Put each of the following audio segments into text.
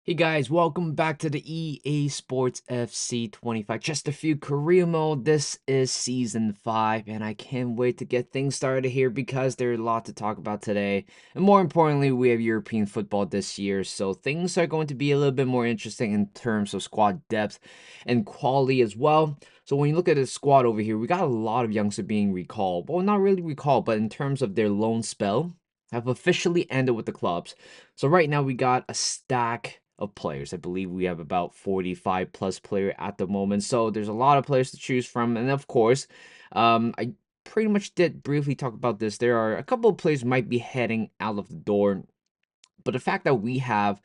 Hey guys, welcome back to the EA Sports FC 25 Chesterfield Career Mode. This is Season 5, and I can't wait to get things started here because there's a lot to talk about today. And more importantly, we have European football this year, so things are going to be a little bit more interesting in terms of squad depth and quality as well. So when you look at the squad over here, we got a lot of youngsters being recalled. Well, not really recalled, but in terms of their loan spell, have officially ended with the clubs. So right now we got a stack of players. I believe we have about 45 plus player at the moment. So there's a lot of players to choose from. And of course, I pretty much did briefly talk about this. There are a couple of players might be heading out of the door. But the fact that we have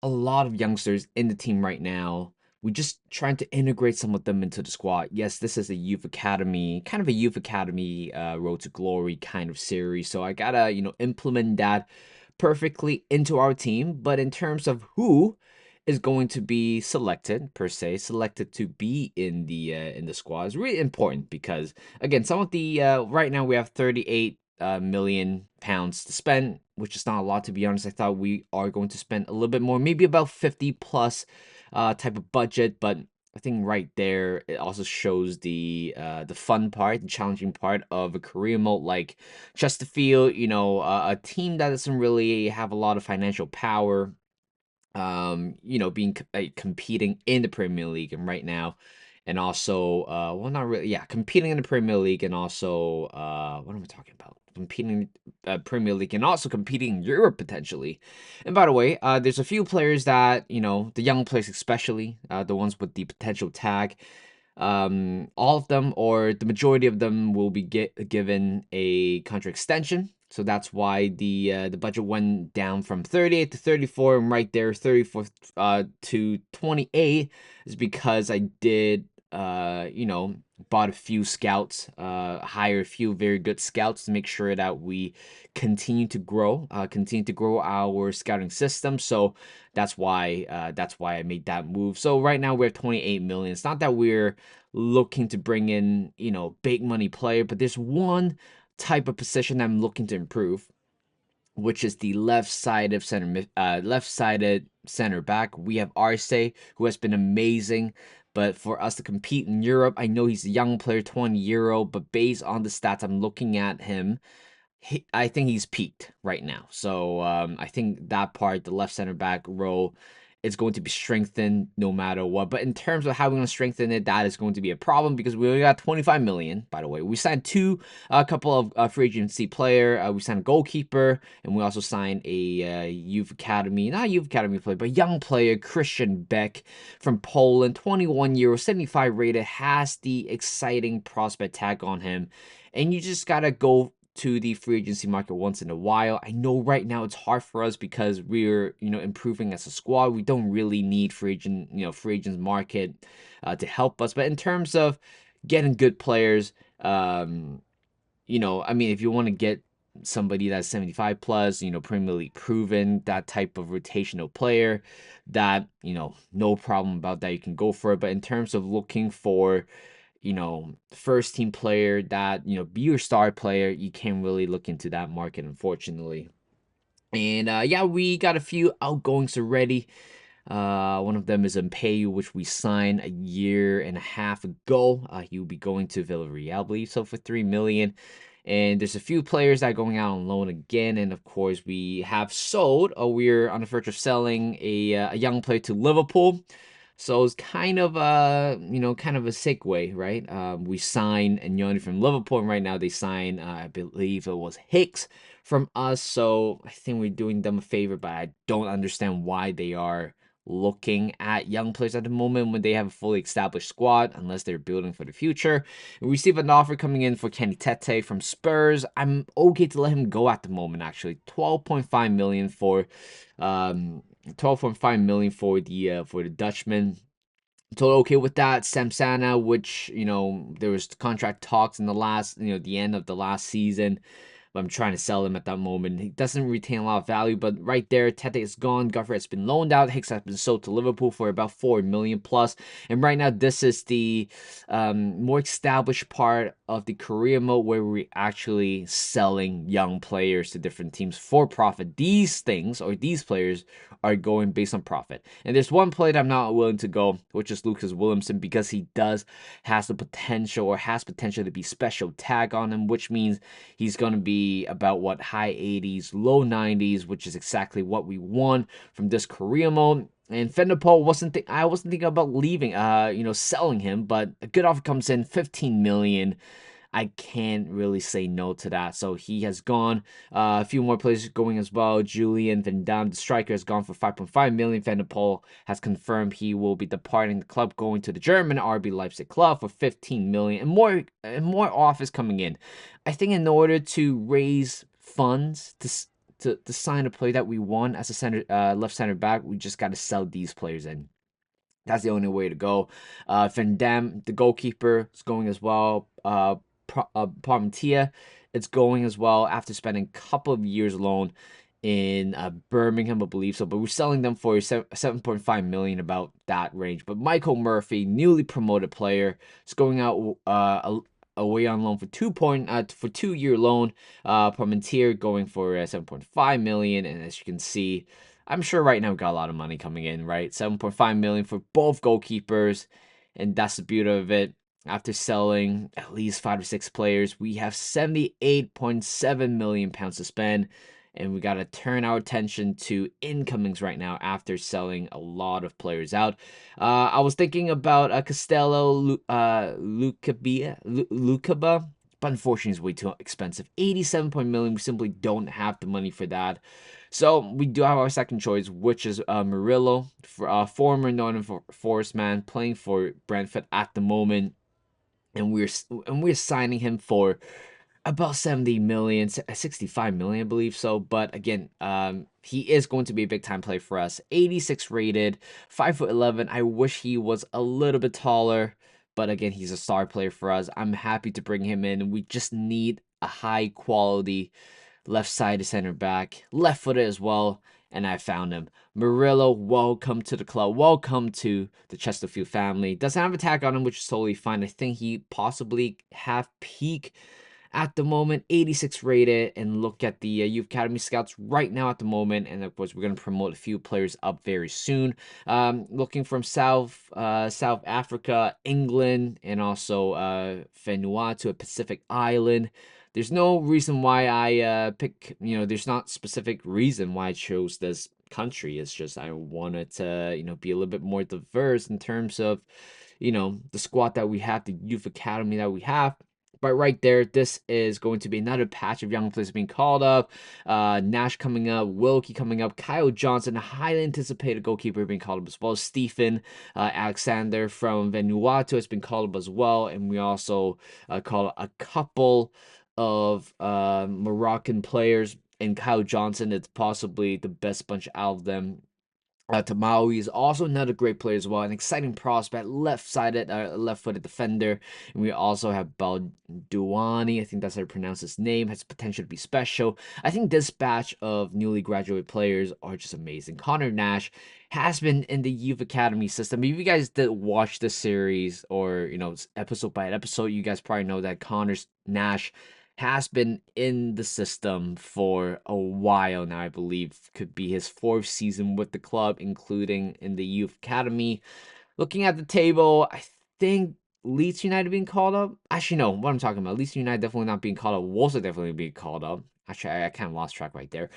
a lot of youngsters in the team right now, we just trying to integrate some of them into the squad. Yes, this is a youth academy, kind of a youth academy road to glory kind of series. So I gotta, implement that perfectly into our team. But in terms of who is going to be selected per se, selected to be in the squad is really important because again, some of the right now we have 38 million pounds to spend, which is not a lot to be honest. I thought we are going to spend a little bit more, maybe about 50 plus type of budget, but I think right there it also shows the fun part, the challenging part of a career mode like Chesterfield. A team that doesn't really have a lot of financial power. Being competing in the Premier League and right now, and also, well, not really, yeah, competing in the Premier League and also, what am I talking about? Competing Premier League and also competing in Europe potentially. And by the way, there's a few players that the young players especially, the ones with the potential tag. All of them or the majority of them will be given a contract extension. So that's why the budget went down from 38 to 34, and right there 34 to 28 is because I did bought a few scouts, hired a few very good scouts to make sure that we continue to grow our scouting system. So that's why I made that move. So right now we're at 28 million. It's not that we're looking to bring in, big money player, but there's one type of position I'm looking to improve, which is the left-sided center back. We have Arce, who has been amazing. But for us to compete in Europe, I know he's a young player, 20 euro, but based on the stats I'm looking at him, I think he's peaked right now. So I think that part, the left center back role, is going to be strengthened no matter what. But in terms of how we're going to strengthen it, that is going to be a problem because we only got 25 million. By the way, we signed a couple of free agency player. We signed a goalkeeper, and we also signed a youth academy, not youth academy player, but young player Christian Beck from Poland, 21 euro, 75 rated, has the exciting prospect tag on him, and you just gotta go to the free agency market once in a while. I know right now it's hard for us because we're, improving as a squad. We don't really need free agents market to help us. But in terms of getting good players, I mean, if you want to get somebody that's 75 plus, Premier League proven, that type of rotational player, that, no problem about that. You can go for it. But in terms of looking for first team player that, be your star player, you can't really look into that market, unfortunately. And yeah, we got a few outgoings already. One of them is Mpeyu, which we signed a year and a half ago. He will be going to Villarreal, I believe, so for 3 million. And there's a few players that are going out on loan again. And of course, we have sold, or we're on the verge of selling a young player to Liverpool. So it's kind of kind of a segue, right? We signed Nyoni from Liverpool, and right now they sign, I believe it was Hicks from us. So I think we're doing them a favor, but I don't understand why they are looking at young players at the moment when they have a fully established squad, unless they're building for the future. We receive an offer coming in for Kenny Tete from Spurs. I'm okay to let him go at the moment, actually. 12.5 million for 12.5 million for the Dutchman. Totally okay with that. Samsana, which there was contract talks in the last, the end of the last season. I'm trying to sell him at that moment. He doesn't retain a lot of value, but right there, Tete is gone. Guthrie has been loaned out. Hicks has been sold to Liverpool for about 4 million plus. And right now, this is the more established part of the career mode where we're actually selling young players to different teams for profit. These things or these players are going based on profit. And there's one player that I'm not willing to go, which is Lucas Williamson, because he has the potential or has potential to be special tag on him, which means he's going to be about what high 80s, low 90s, which is exactly what we want from this career mode. And Fendapol I wasn't thinking about leaving, selling him, but a good offer comes in, 15 million. I can't really say no to that. So he has gone. A few more players going as well. Julian Van Dam, the striker, has gone for 5.5 million. Van der Poel has confirmed he will be departing the club, going to the German RB Leipzig club for 15 million, and more offers coming in. I think in order to raise funds to sign a player that we want as a left center back, we just got to sell these players in. That's the only way to go. Van Dam, the goalkeeper, is going as well. Parmentia, it's going as well after spending a couple of years alone in Birmingham, I believe so. But we're selling them for 7.5 million, about that range. But Michael Murphy, newly promoted player, is going out away on loan for 2-year loan. Parmentier going for 7.5 million, and as you can see, I'm sure right now we got a lot of money coming in, right? 7.5 million for both goalkeepers, and that's the beauty of it. After selling at least 5 or 6 players, we have 78.7 million pounds to spend, and we got to turn our attention to incomings right now after selling a lot of players out. I was thinking about Castello Lucaba, but unfortunately, it's way too expensive. 87 million. We simply don't have the money for that. So we do have our second choice, which is Murillo, former Nottingham Forest man, playing for Brentford at the moment, and we're signing him for about 70 million, 65 million, I believe so. But again, he is going to be a big time play for us. 86 rated, 5'11". I wish he was a little bit taller, but again, he's a star player for us. I'm happy to bring him in. We just need a high quality left side center back, left footed as well, and I found him. Murillo, welcome to the club. Welcome to the Chesterfield family. Doesn't have a tag on him, which is totally fine. I think he possibly have peak at the moment, 86 rated, and look at the Youth Academy scouts right now at the moment, and of course we're going to promote a few players up very soon. Looking from South Africa, England, and also Vanuatu, a Pacific island. There's no reason why I there's not specific reason why I chose this country. It's just I wanted to, be a little bit more diverse in terms of, the squad that we have, the youth academy that we have. But right there, this is going to be another patch of young players being called up. Nash coming up, Wilkie coming up, Kyle Johnson, a highly anticipated goalkeeper, being called up as well. Stephen Alexander from Vanuatu has been called up as well. And we also call a couple of Moroccan players. And Kyle Johnson, it's possibly the best bunch out of them. Tamawi is also another great player as well, an exciting prospect, left-footed defender. And we also have Balduani, I think that's how to pronounce his name, has potential to be special. I think this batch of newly graduated players are just amazing. Connor Nash has been in the youth academy system. If you guys did watch the series or episode by episode, you guys probably know that Connor Nash has been in the system for a while now. I believe could be his fourth season with the club, including in the youth academy. Looking at the table, I think Leeds United being called up. Actually, no, what I'm talking about. Leeds United definitely not being called up. Wolves are definitely being called up. Actually, I kind of lost track right there.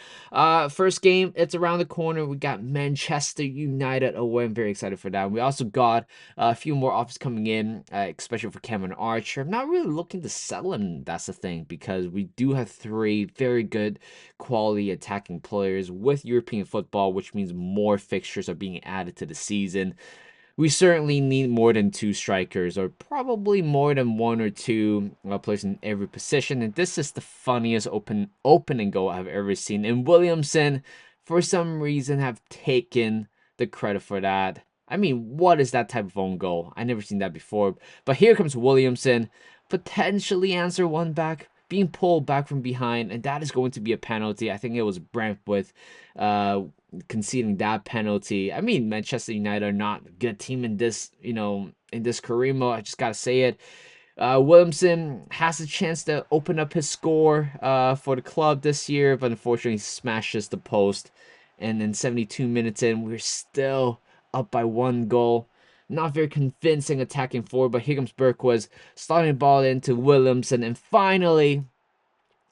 First game, it's around the corner. We got Manchester United away. I'm very excited for that. We also got a few more offers coming in, especially for Cameron Archer. I'm not really looking to sell him. That's the thing, because we do have 3 very good quality attacking players with European football, which means more fixtures are being added to the season. We certainly need more than 2 strikers, or probably more than 1 or 2 players in every position. And this is the funniest opening goal I've ever seen. And Williamson, for some reason, have taken the credit for that. I mean, what is that type of own goal? I never seen that before. But here comes Williamson, potentially answer one back, being pulled back from behind, and that is going to be a penalty. I think it was Brentford uh, conceding that penalty. I mean, Manchester United are not a good team in this, in this career mode. I just gotta say it. Williamson has a chance to open up his score for the club this year, but unfortunately smashes the post. And then 72 minutes in, we're still up by 1 goal. Not very convincing attacking forward, but here comes Bergwijn slotting the ball into Williamson, and finally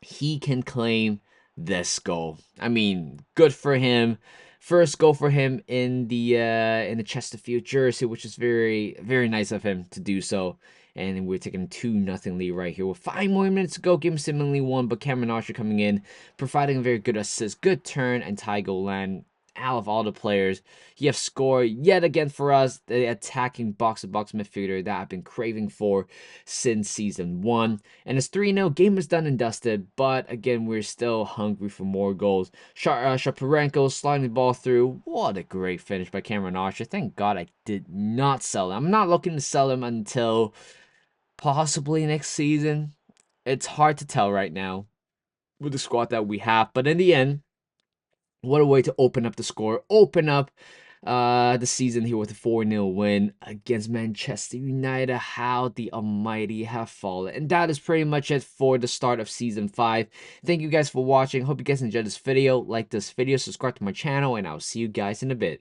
he can claim this goal. I mean, good for him. First goal for him in the Chesterfield jersey, which is very very nice of him to do so. And we're taking 2-0 lead right here with 5 more minutes to go. Game seemingly won, but Cameron Archer coming in, providing a very good assist, good turn, and Tygo Land. Out of all the players, he have scored yet again for us, the attacking box-to-box midfielder that I've been craving for since season 1. And it's 3-0. Game is done and dusted, but again, we're still hungry for more goals. Shaparenko sliding the ball through. What a great finish by Cameron Archer. Thank God I did not sell him. I'm not looking to sell him until possibly next season. It's hard to tell right now with the squad that we have, but in the end, what a way to open up the score, open up the season here with a 4-0 win against Manchester United. How the almighty have fallen. And that is pretty much it for the start of season 5. Thank you guys for watching. Hope you guys enjoyed this video. Like this video, subscribe to my channel, and I'll see you guys in a bit.